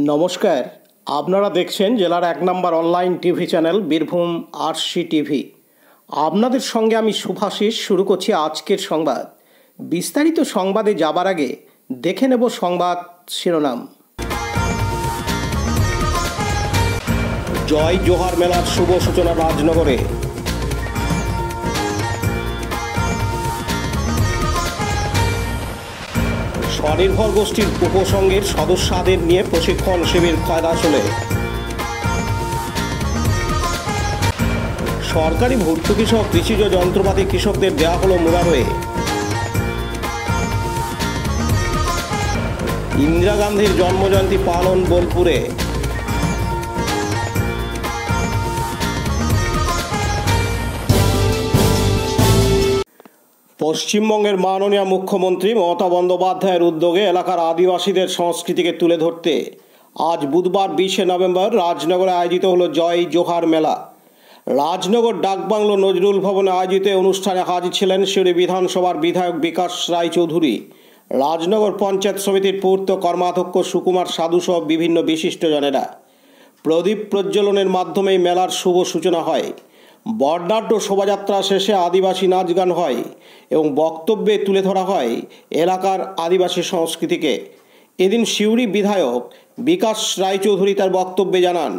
নমস্কার, আপনারা দেখছেন জেলার 1 নম্বর online TV channel Birbhum RC TV. আপনাদের সঙ্গে আমি শুভাশিস। শুরু করছি আজকের সংবাদ। বিস্তারিত সংবাদে যাবার আগে দেখে নেব সংবাদ শিরোনাম। জয় জোহার মেলার শুভ সূচনা রাজনগরে। স্বনির্ভর গোষ্ঠীর উপসংঘের সদস্যদের নিয়ে প্রশিক্ষণ শিবির খয়রাসোলে। সরকারি ভর্তুকি সহ কৃষিজ যন্ত্রপাতি কৃষকদের দেওয়া হলো মুরারোয়ে। ইন্দিরা গান্ধীর জন্মজয়ন্তী পালন বোলপুরে। পশ্চিমবঙ্গের মাননীয় মুখ্যমন্ত্রী মমতা বন্দ্যোপাধ্যায়ের উদ্যোগে এলাকার আদিবাসীদের সংস্কৃতিকে তুলে ধরতে আজ বুধবার 20 নভেম্বর রাজনগরে আয়োজিত হলো জয় জোহার মেলা। রাজনগর ডাকবাংলো নজরুল ভবনে আয়োজিত অনুষ্ঠানে হাজির ছিলেন সিউড়ি বিধানসভার বিধায়ক বিকাশ রায়চৌধুরী, রাজনগর পঞ্চায়েত সমিতির পূর্ত কর্মাধ্যক্ষ সুকুমার সাধু সহ বিভিন্ন বিশিষ্টজনেরা। প্রদীপ প্রজ্বলনের মাধ্যমে মেলার শুভ সূচনা হয়। বর্ণাঢ্য শোভাযাত্রা শেষে আদিবাসী নাচ গান হয় এবং বক্তব্যে তুলে ধরা হয় এলাকার আদিবাসী সংস্কৃতিকে। এদিন সিউড়ি বিধায়ক বিকাশ রায়চৌধুরী তার বক্তব্যে জানান,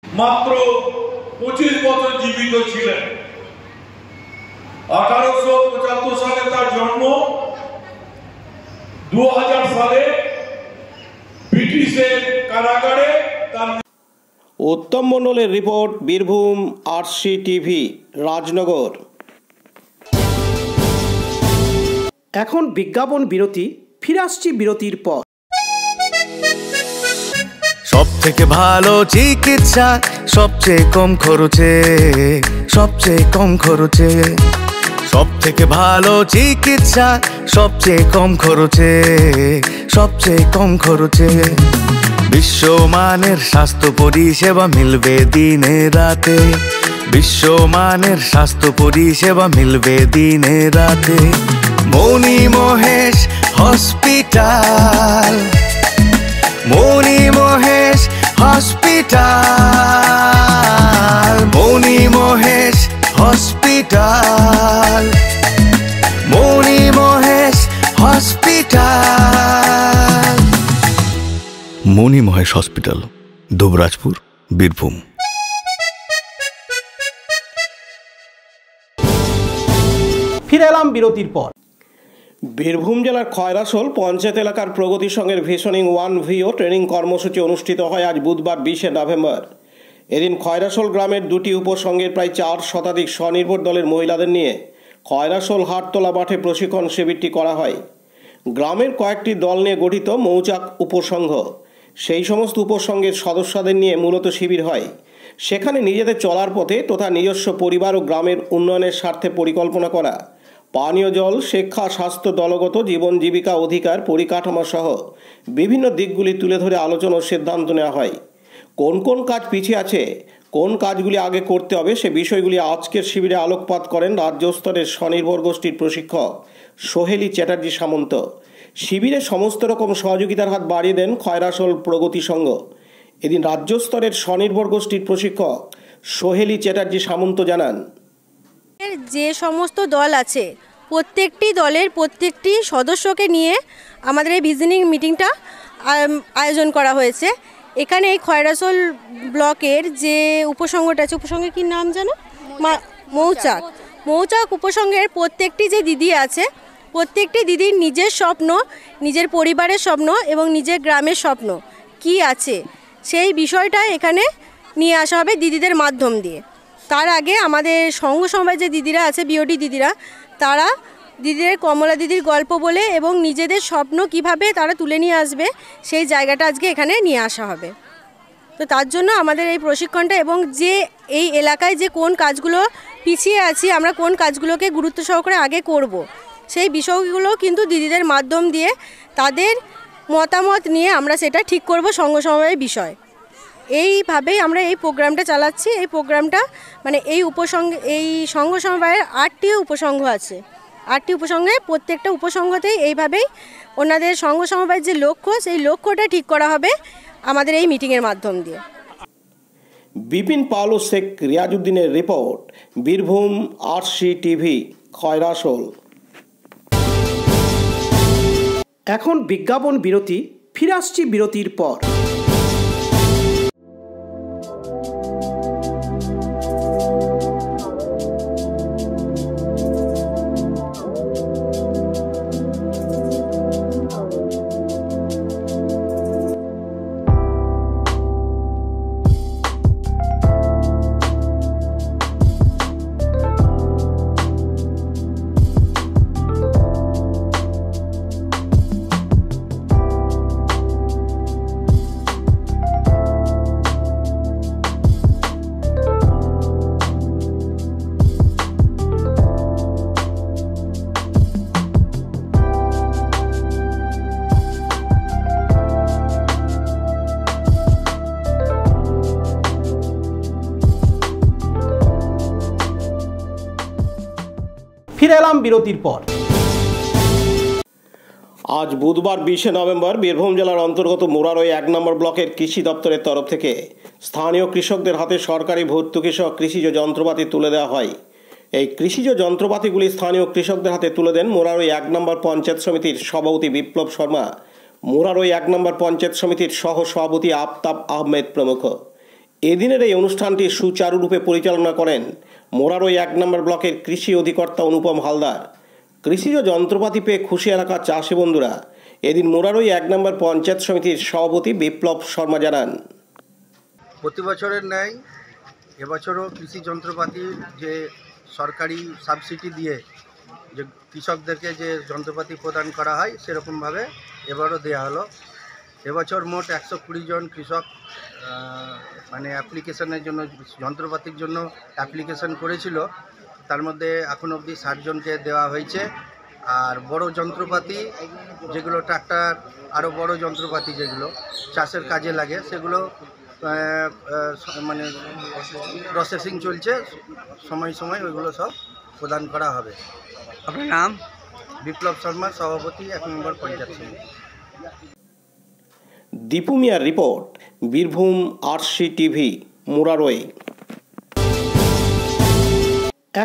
মাত্র 25 বছর জীবিত ছিলেন। 1875 সালে তার জন্ম। 2000 সালে ব্রিটিশের কারাগারে তার। উত্তম মণ্ডলের report, Birbhum RC TV, Rajnagar. এখন বিজ্ঞাপন বিরতি, ফিরে আসছি বিরতির পর। সব থেকে ভালো চিকিৎসা সবচেয়ে কম খরচে, সবচেয়ে কম খরচে। সব থেকে ভালো চিকিৎসা সবচেয়ে কম খরচে, সবচেয়ে কম খরচে। বিশ্বমানের স্বাস্থ্য পরিষেবা মিলবে দিনে রাতে, বিশ্বমানের স্বাস্থ্য পরিষেবা মিলবে দিনে রাতে। মণি মহেশ হসপিটাল, মণি মহেশ হসপিটাল, মণি মহেশ হসপিটাল, মণি মহেশ হসপিটাল। মণি মহেশ হসপিটাল, দুবরাজপুর, বীরভূম। ফিরে এলাম বিরতির পর। বীরভূম জেলার খয়রাসোল পঞ্চায়েত এলাকার প্রগতি সংঘের ভিশনিং 1VO ট্রেনিং কর্মসূচি অনুষ্ঠিত হয় আজ বুধবার 20 নভেম্বর। এদিন খয়রাসোল গ্রামের 2টি উপসংঘের প্রায় 4 শতাধিক স্বনির্ভর দলের মহিলাদের নিয়ে খয়রাসোল হাটতলা মাঠে প্রশিক্ষণ শিবিরটি করা হয়। গ্রামের কয়েকটি দল নিয়ে গঠিত মৌচাক উপসংঘ, সেই সমস্ত উপসংঘের সদস্যদের নিয়ে মূলত শিবির হয়। সেখানে নিজেদের চলার পথে তথা নিজস্ব পরিবার ও গ্রামের উন্নয়নের স্বার্থে পরিকল্পনা করা, পানীয় জল, শিক্ষা, স্বাস্থ্য, দলগত জীবন জীবিকা অধিকার, পরিকাঠামো সহ বিভিন্ন দিকগুলি তুলে ধরে আলোচনা ও সিদ্ধান্ত নেওয়া হয়। কোন কোন কাজ পিছিয়ে আছে, কোন কাজগুলি আগে করতে হবে, সে বিষয়গুলি আজকের শিবিরে আলোকপাত করেন রাজ্য স্তরের স্বনির্ভর গোষ্ঠীর প্রশিক্ষক সোহেলি চ্যাটার্জি সামন্ত। শিবিরে সমস্ত রকম সহযোগিতার হাত বাড়িয়ে দেন খয়রাসোল প্রগতি সংঘ। এদিন রাজ্য স্তরের স্বনির্ভর গোষ্ঠীর প্রশিক্ষক সোহেলি চ্যাটার্জি সামন্ত জানান, যে সমস্ত দল আছে প্রত্যেকটি দলের প্রত্যেকটি সদস্যকে নিয়ে আমাদের এই ভিশনিং মিটিংটা আয়োজন করা হয়েছে। এখানে এই খয়রাসোল ব্লকের যে উপসংঘটা আছে, উপসংঘের কি নাম জানো? মৌচাক। মৌচাক উপসংঘের প্রত্যেকটি যে দিদি আছে, প্রত্যেকটি দিদির নিজের স্বপ্ন, নিজের পরিবারের স্বপ্ন এবং নিজের গ্রামের স্বপ্ন কি আছে সেই বিষয়টা এখানে নিয়ে আসা হবে দিদিদের মাধ্যম দিয়ে। তার আগে আমাদের সংঘ সমবায় যে দিদিরা আছে, বিওডি দিদিরা, তারা দিদিদের কমলা দিদির গল্প বলে এবং নিজেদের স্বপ্ন কিভাবে তারা তুলে নিয়ে আসবে সেই জায়গাটা আজকে এখানে নিয়ে আসা হবে। তো তার জন্য আমাদের এই প্রশিক্ষণটা এবং যে এই এলাকায় যে কোন কাজগুলো পিছিয়ে আছি, আমরা কোন কাজগুলোকে গুরুত্ব সহকারে আগে করব, সেই বিষয়গুলো কিন্তু দিদিদের মাধ্যম দিয়ে তাদের মতামত নিয়ে আমরা সেটা ঠিক করব সংঘ সমবায়ের বিষয়। এইভাবেই আমরা এই প্রোগ্রামটা চালাচ্ছি। এই প্রোগ্রামটা মানে এই সংঘ সমবায়ের 8টি উপসংঘ আছে। 8টি উপসংঘে প্রত্যেকটা উপসংঘতেই এইভাবেই ওনাদের সংঘ সমবায়ের যে লক্ষ্য, সেই লক্ষ্যটা ঠিক করা হবে আমাদের এই মিটিংয়ের মাধ্যম দিয়ে। বিপিন পাল ও শেখ রিয়াজউদ্দিনের report, Birbhum RC TV, Khoyrasol. এখন বিজ্ঞাপন বিরতি, ফিরে আসছি বিরতির পর। ফিরে এলাম বিরতির পর। আজ বুধবার 20 নভেম্বর বীরভূম জেলার অন্তর্গত মুরারই 1 নম্বর ব্লকের কৃষি দপ্তরের তরফ থেকে স্থানীয় কৃষকদের হাতে সরকারি ভর্তুকি সহ কৃষিজ যন্ত্রপাতি তুলে দেওয়া হয়। এই কৃষিজ যন্ত্রপাতিগুলি স্থানীয় কৃষকদের হাতে তুলে দেন মুরারই 1 নম্বর পঞ্চায়েত সমিতির সভাপতি বিপ্লব শর্মা, মুরারই 1 নম্বর পঞ্চায়েত সমিতির সহ সভাপতি আফতাব আহমেদ প্রমুখ। এদিনের এই অনুষ্ঠানটি সুচারুরূপে পরিচালনা করেন মুরারই 1 নম্বর ব্লকের কৃষি অধিকর্তা অনুপম হালদার। কৃষিজ যন্ত্রপাতি পেয়ে খুশি এলাকার চাষি বন্ধুরা। এদিন মুরারই 1 নম্বর পঞ্চায়েত সমিতির সভাপতি বিপ্লব শর্মা জানান, প্রতি বছরের ন্যায় এবছরও কৃষি যন্ত্রপাতির যে সরকারি সাবসিডি দিয়ে যে কৃষকদেরকে যে যন্ত্রপাতি প্রদান করা হয় সেরকমভাবে এবারও দেওয়া হলো। এবছর মোট 120 জন কৃষক মানে অ্যাপ্লিকেশনের জন্য, যন্ত্রপাতির জন্য অ্যাপ্লিকেশন করেছিল। তার মধ্যে এখন অবধি 60 জনকে দেওয়া হয়েছে। আর বড় যন্ত্রপাতি যেগুলো ট্রাক্টর, আরও বড় যন্ত্রপাতি যেগুলো চাষের কাজে লাগে সেগুলো মানে প্রসেসিং চলছে, সময় সময় ওইগুলো সব প্রদান করা হবে। আপনার নাম? বিপ্লব শর্মা, সভাপতি 1 নম্বর পঞ্চায়েত সমিতি। দীপু মিয়ার report, Birbhum RC TV, Murarai.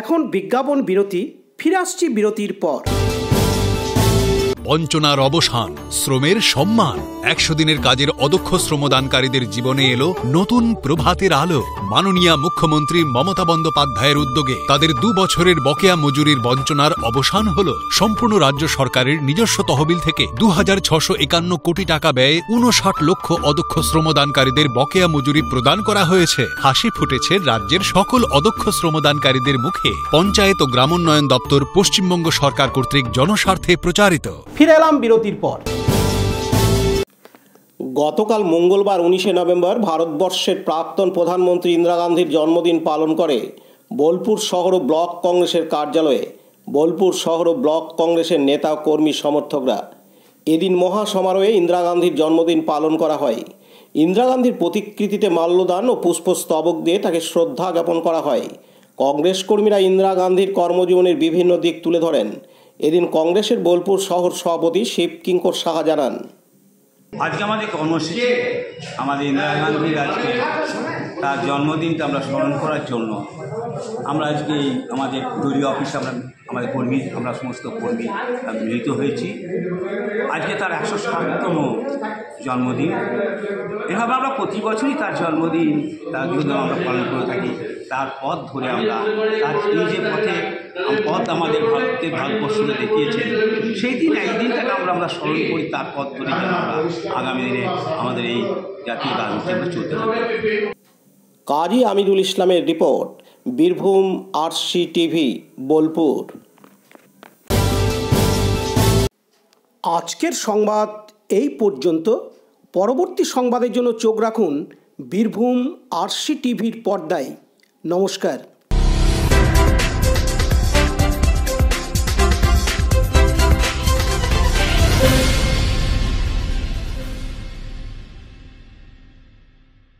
এখন বিজ্ঞাপন বিরতি, ফিরে আসছি বিরতির পর। বঞ্চনার অবসান, শ্রমের সম্মান। 100 দিনের কাজের অদক্ষ শ্রমদানকারীদের জীবনে এলো নতুন প্রভাতের আলো। মাননীয় মুখ্যমন্ত্রী মমতা বন্দ্যোপাধ্যায়ের উদ্যোগে তাদের 2 বছরের বকেয়া মজুরির বঞ্চনার অবসান হলো। সম্পূর্ণ রাজ্য সরকারের নিজস্ব তহবিল থেকে 2651 কোটি টাকা ব্যয়ে 59 লক্ষ অদক্ষ শ্রমদানকারীদের বকেয়া মজুরি প্রদান করা হয়েছে। হাসি ফুটেছে রাজ্যের সকল অদক্ষ শ্রমদানকারীদের মুখে। পঞ্চায়েত ও গ্রামোন্নয়ন দপ্তর পশ্চিমবঙ্গ সরকার কর্তৃক জনস্বার্থে প্রচারিত। ফিরে এলাম বিরতির পর। গতকাল মঙ্গলবার 19 নভেম্বর ভারতবর্ষের প্রাক্তন প্রধানমন্ত্রী ইন্দিরা গান্ধীর জন্মদিন পালন করে বোলপুর শহর ব্লক কংগ্রেসের কার্যালয়ে বোলপুর শহর ব্লক কংগ্রেসের নেতা কর্মী সমর্থকরা। এদিন মহা সমারোহে ইন্দিরা গান্ধীর জন্মদিন পালন করা হয়। ইন্দিরা গান্ধীর প্রতিকৃতিতে মাল্যদান ও পুষ্পস্তবক দিয়ে তাকে শ্রদ্ধা জ্ঞাপন করা হয়। কংগ্রেস কর্মীরা ইন্দিরা গান্ধীর কর্মজীবনের বিভিন্ন দিক তুলে ধরেন। এদিন কংগ্রেসের বোলপুর শহর সভাপতি শিব কিঙ্কর সাহা জানান, আজকে আমাদের কর্মসূচি আমাদের ইন্দিরা গান্ধীর আজকে তার জন্মদিনটা আমরা স্মরণ করার জন্য আমরা আজকে আমাদের দলীয় অফিসে আমাদের কর্মী, আমরা সমস্ত কর্মী মিলিত হয়েছি। আজকে তার 160তম জন্মদিন। এভাবে আমরা প্রতি বছরই তার জন্মদিন, তার জন্য আমরা পালন করে থাকি। তার পথ ধরে আমরা তার যে পথে পথ আমাদের ভারতবর্ষকে দেখিয়েছেন, সেই দিন এই দিনটাকে আমরা স্মরণ করি। তার পথ ধরে যেন আমরা আগামী দিনে আমাদের এই জাতীয় রাজনীতি আমরা চলতে হবে। কাজী আমিদুল ইসলামের report, Birbhum RC TV, Bolpur. আজকের সংবাদ এই পর্যন্ত। পরবর্তী সংবাদের জন্য চোখ রাখুন বীরভূম আরসি টিভির পর্দায়। নমস্কার।